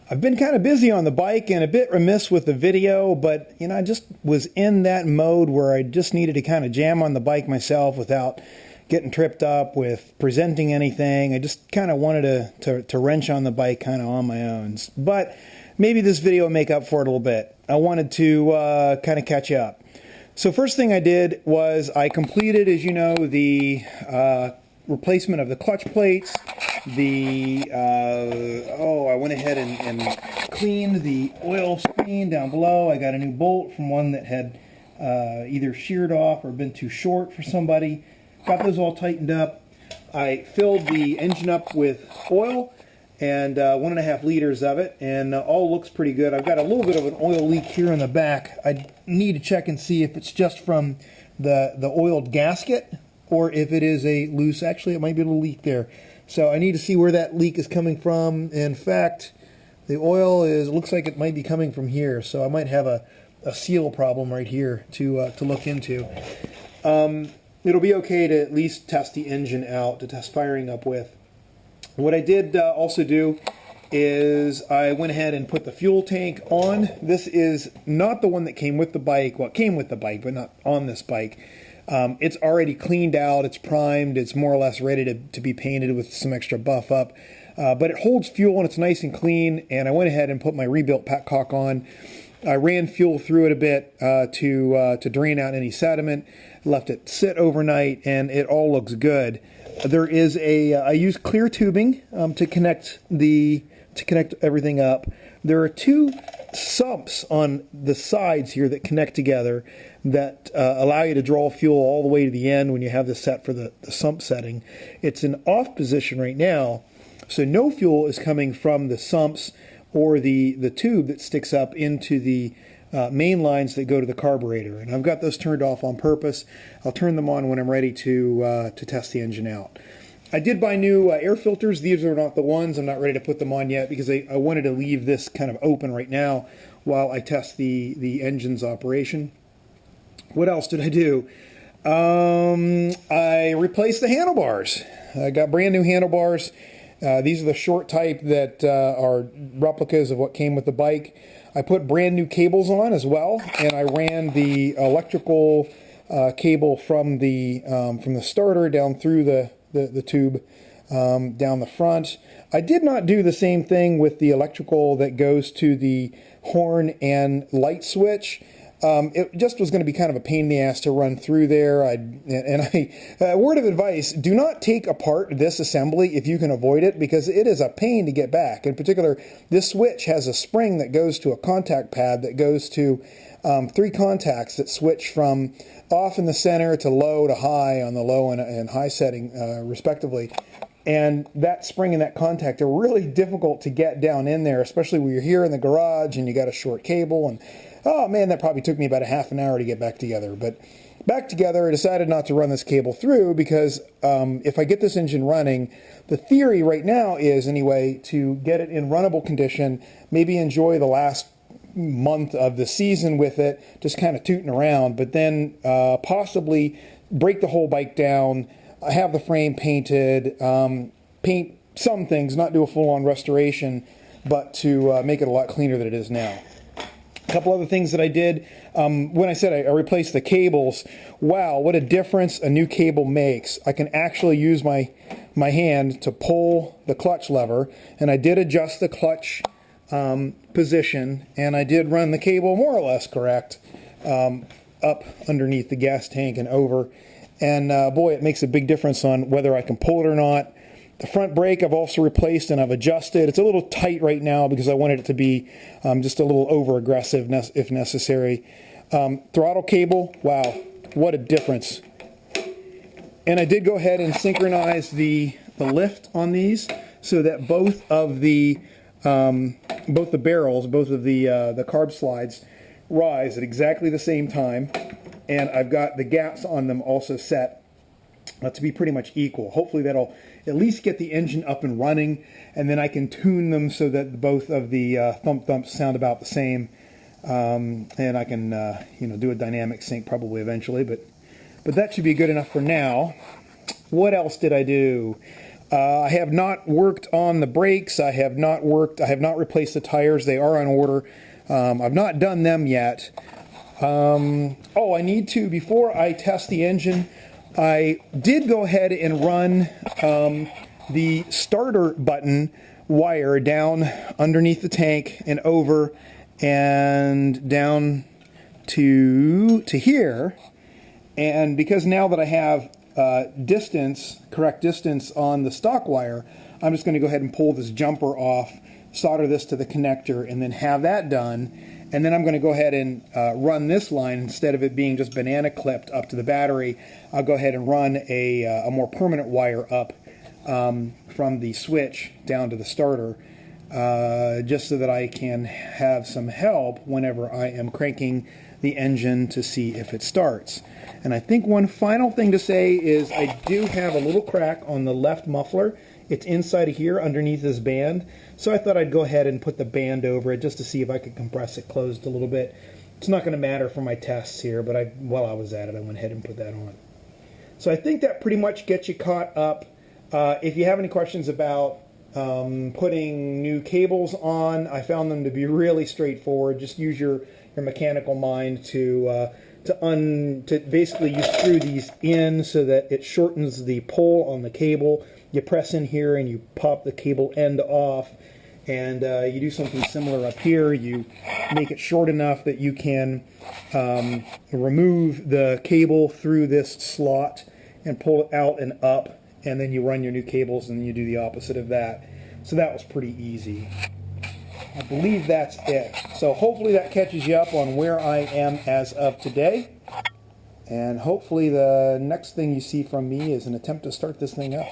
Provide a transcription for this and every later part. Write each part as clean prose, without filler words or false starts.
I've been kind of busy on the bike and a bit remiss with the video, but I just was in that mode where I just needed to kind of jam on the bike myself without getting tripped up with presenting anything. I just kind of wanted to wrench on the bike kind of on my own. But maybe this video will make up for it a little bit. I wanted to kind of catch up. So first thing I did was I completed, as you know, the replacement of the clutch plates. I went ahead and cleaned the oil screen down below. I got a new bolt from one that had either sheared off or been too short for somebody. Got those all tightened up. I filled the engine up with oil and 1.5 liters of it, and all looks pretty good. I've got a little bit of an oil leak here in the back. I need to check and see if it's just from the oiled gasket or if it is a loose, actually it might be a little leak there. So I need to see where that leak is coming from. In fact, the oil looks like it might be coming from here, so I might have a seal problem right here to look into. It'll be okay to at least test the engine out, to test firing up with. What I did also do is I went ahead and put the fuel tank on. This is not the one that came with the bike. Well, it came with the bike, but not on this bike. It's already cleaned out, it's primed, it's more or less ready to be painted with some extra buff up. But it holds fuel and it's nice and clean, and I went ahead and put my rebuilt petcock on. I ran fuel through it a bit to drain out any sediment, left it sit overnight, and it all looks good. There is I use clear tubing to connect everything up. There are two sumps on the sides here that connect together that allow you to draw fuel all the way to the end when you have this set for the sump setting. It's in off position right now, so no fuel is coming from the sumps or the tube that sticks up into the main lines that go to the carburetor. And I've got those turned off on purpose. I'll turn them on when I'm ready to test the engine out. I did buy new air filters. These are not the ones. I'm not ready to put them on yet because I wanted to leave this kind of open right now while I test the engine's operation. What else did I do? I replaced the handlebars. I got brand new handlebars. These are the short type that are replicas of what came with the bike. I put brand new cables on as well, and I ran the electrical cable from the starter down through the tube down the front. I did not do the same thing with the electrical that goes to the horn and light switch. It just was going to be kind of a pain in the ass to run through there. Word of advice, do not take apart this assembly if you can avoid it, because it is a pain to get back. In particular, this switch has a spring that goes to a contact pad that goes to 3 contacts that switch from off in the center to low to high on the low and high setting respectively. And that spring and that contact are really difficult to get down in there, especially when you're here in the garage and you got a short cable. And oh man, that probably took me about a half an hour to get back together. But back together, I decided not to run this cable through because if I get this engine running, the theory right now is anyway to get it in runnable condition, maybe enjoy the last month of the season with it, just kind of tooting around, but then possibly break the whole bike down, have the frame painted, paint some things, not do a full-on restoration, but to make it a lot cleaner than it is now. A couple other things that I did, when I said I replaced the cables, wow, what a difference a new cable makes. I can actually use my hand to pull the clutch lever, and I did adjust the clutch position, and I did run the cable more or less correct up underneath the gas tank and over, and boy, it makes a big difference on whether I can pull it or not. The front brake I've also replaced and I've adjusted. It's a little tight right now because I wanted it to be just a little over aggressive if necessary. Throttle cable, wow, what a difference. And I did go ahead and synchronize the lift on these so that both of the barrels, both of the carb slides rise at exactly the same time, and I've got the gaps on them also set to be pretty much equal. Hopefully that'll at least get the engine up and running, and then I can tune them so that both of the thump thumps sound about the same, and I can do a dynamic sync probably eventually, but that should be good enough for now. What else did I do? I have not worked on the brakes. I have not replaced the tires. They are on order. I've not done them yet. Oh, I need to, before I test the engine, I did go ahead and run the starter button wire down underneath the tank and over and down to here. And because now that I have correct distance on the stock wire, I'm just going to go ahead and pull this jumper off, solder this to the connector, and then have that done. And then I'm going to go ahead and run this line, instead of it being just banana clipped up to the battery. I'll go ahead and run a more permanent wire up from the switch down to the starter, just so that I can have some help whenever I am cranking the engine to see if it starts. And I think one final thing to say is I do have a little crack on the left muffler. It's inside of here underneath this band. So I thought I'd go ahead and put the band over it just to see if I could compress it closed a little bit. It's not going to matter for my tests here, but while I was at it, I went ahead and put that on. So I think that pretty much gets you caught up. If you have any questions about putting new cables on, I found them to be really straightforward. Just use your mechanical mind to basically you screw these in so that it shortens the pull on the cable. You press in here and you pop the cable end off, and you do something similar up here. You make it short enough that you can remove the cable through this slot and pull it out and up, and then you run your new cables and you do the opposite of that. So that was pretty easy. I believe that's it. So hopefully that catches you up on where I am as of today. And hopefully the next thing you see from me is an attempt to start this thing up.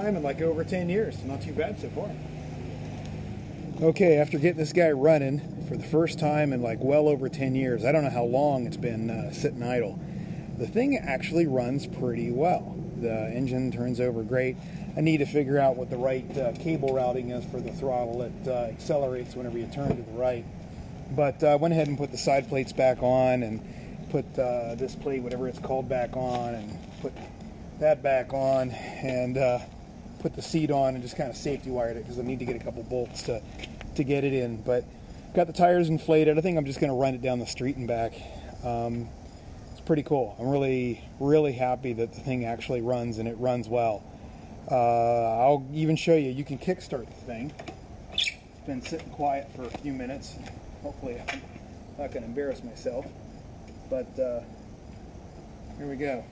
time in like over 10 years. Not too bad so far. Okay, after getting this guy running for the first time in like well over 10 years, I don't know how long it's been sitting idle. The thing actually runs pretty well. The engine turns over great. I need to figure out what the right cable routing is for the throttle. It accelerates whenever you turn to the right. But I went ahead and put the side plates back on and put this plate, whatever it's called, back on, and put that back on, and put the seat on, and just kind of safety wired it because I need to get a couple bolts to get it in. But got the tires inflated. I think I'm just going to run it down the street and back. It's pretty cool. I'm really happy that the thing actually runs, and it runs well. I'll even show you. You can kickstart the thing. It's been sitting quiet for a few minutes. Hopefully I'm not going to embarrass myself. But here we go.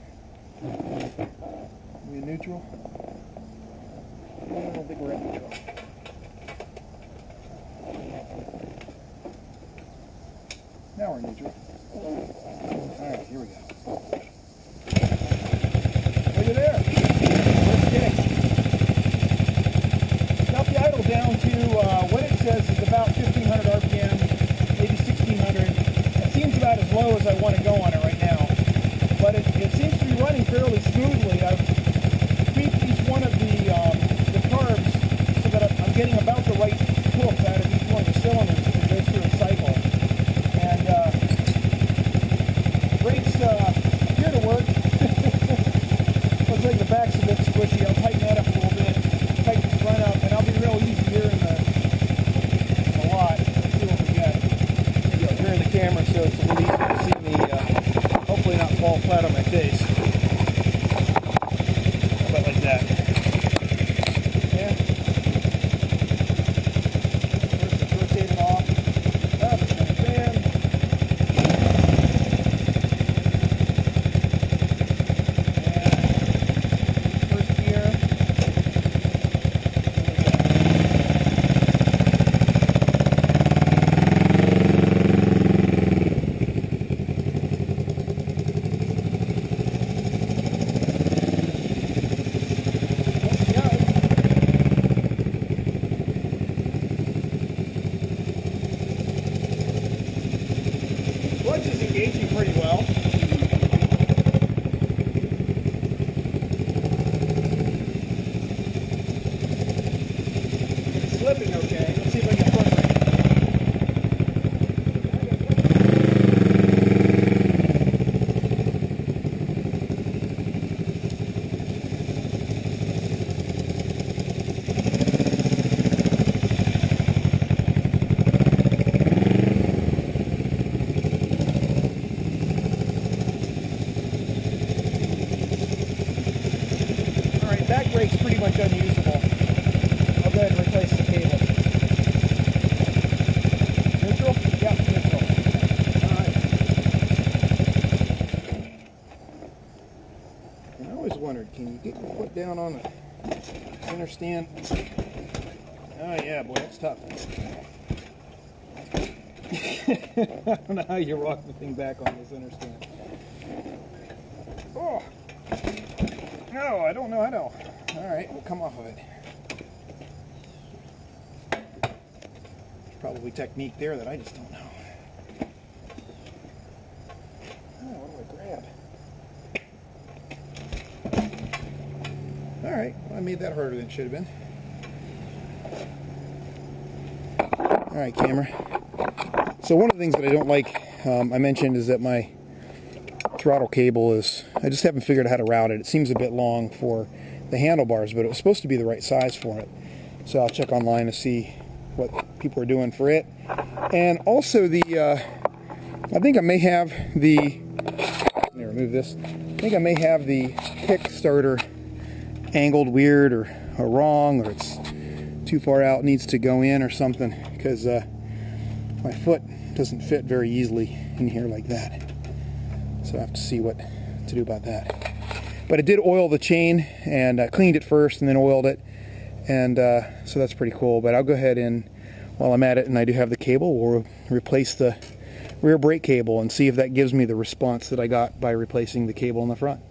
Are we in neutral? I don't think we're in neutral. Now we're in neutral. Alright, here we go. Look at there. First kick. Got the idle down to what it says is about 1500 RPM, maybe 1600. It seems about as low as I want to go on it right now. But it seems to be running fairly smoothly. I've tweaked each one of the carbs so that I'm getting about the right torque out of each one of the cylinders as it goes through a cycle. And brakes appear to work. Looks like the back's a bit squishy. I'll tighten that up a little bit, tighten the front up, and I'll be real easy here in the lot. Let's see what we got. Maybe I'll turn the camera so it's a little easier to see me, hopefully not fall flat on my face. How about like that? Yeah. First aid off. Up, and bam. Clutch is engaging pretty well. It's slipping okay. Let's see if I can front brake. Back brake's pretty much unusable. I'll go ahead and replace the cable. Neutral? Yeah, neutral. Alright. I always wondered, can you get your foot down on the center stand? Oh yeah, boy, that's tough. I don't know how you rock the thing back on the center stand. Oh! No, I don't know how to. Alright, we'll come off of it. Probably technique there that I just don't know. Oh, what do I grab? Alright, well, I made that harder than it should have been. Alright, camera. So one of the things that I don't like, I mentioned, is that my throttle cable is, I just haven't figured out how to route it. It seems a bit long for the handlebars, but it was supposed to be the right size for it. So I'll check online to see what people are doing for it. And also the, I think I may have the, let me remove this. I think I may have the Kickstarter angled weird or wrong, or it's too far out, needs to go in or something, because my foot doesn't fit very easily in here like that. So I have to see what to do about that. But I did oil the chain, and I cleaned it first and then oiled it, and so that's pretty cool. But I'll go ahead and, while I'm at it and I do have the cable, we'll replace the rear brake cable and see if that gives me the response that I got by replacing the cable in the front.